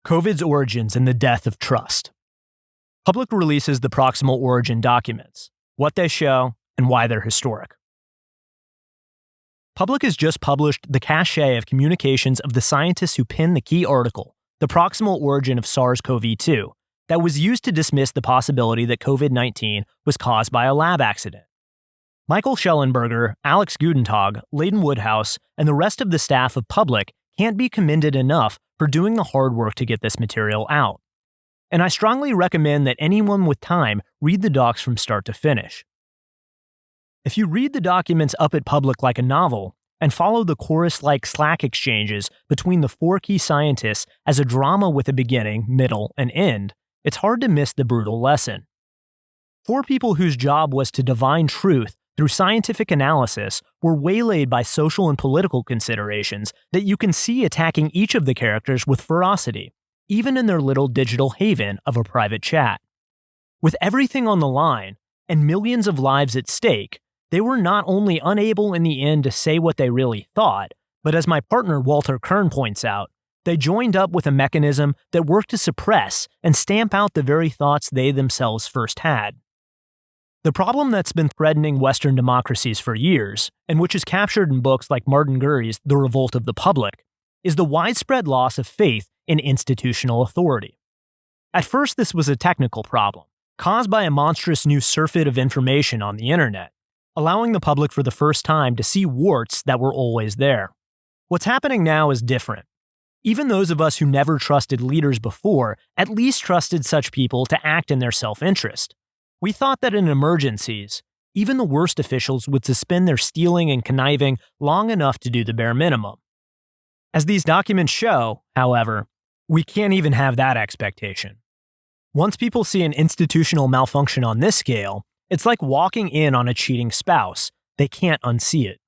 COVID's origins and the death of trust. Public releases the proximal origin documents, what they show, and why they're historic. Public has just published the cache of communications of the scientists who penned the key article, The Proximal Origin of SARS-CoV-2, that was used to dismiss the possibility that COVID-19 was caused by a lab accident. Michael Schellenberger, Alex Gutentag, Leighton Woodhouse, and the rest of the staff of Public can't be commended enough for doing the hard work to get this material out. And I strongly recommend that anyone with time read the docs from start to finish. If you read the documents up at Public like a novel, and follow the chorus-like Slack exchanges between the four key scientists as a drama with a beginning, middle, and end, it's hard to miss the brutal lesson. Four people whose job was to divine truth through scientific analysis were waylaid by social and political considerations that you can see attacking each of the characters with ferocity, even in their little digital haven of a private chat. With everything on the line, and millions of lives at stake, they were not only unable in the end to say what they really thought, but as my partner Walter Kern points out, they joined up with a mechanism that worked to suppress and stamp out the very thoughts they themselves first had. The problem that's been threatening Western democracies for years, and which is captured in books like Martin Gurri's The Revolt of the Public, is the widespread loss of faith in institutional authority. At first, this was a technical problem, caused by a monstrous new surfeit of information on the internet, allowing the public for the first time to see warts that were always there. What's happening now is different. Even those of us who never trusted leaders before at least trusted such people to act in their self-interest. We thought that in emergencies, even the worst officials would suspend their stealing and conniving long enough to do the bare minimum. As these documents show, however, we can't even have that expectation. Once people see an institutional malfunction on this scale, it's like walking in on a cheating spouse. They can't unsee it.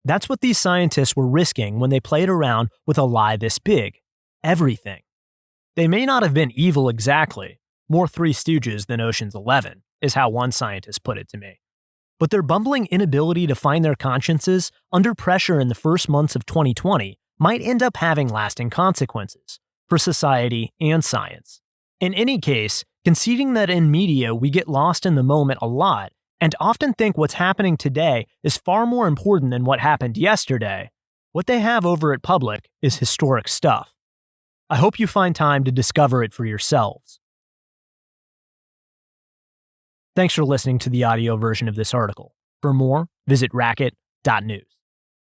That's what these scientists were risking when they played around with a lie this big. Everything. They may not have been evil exactly, more Three Stooges than Ocean's 11, is how one scientist put it to me. But their bumbling inability to find their consciences under pressure in the first months of 2020 might end up having lasting consequences for society and science. In any case, conceding that in media we get lost in the moment a lot and often think what's happening today is far more important than what happened yesterday, what they have over at Public is historic stuff. I hope you find time to discover it for yourselves. Thanks for listening to the audio version of this article. For more, visit racket.news.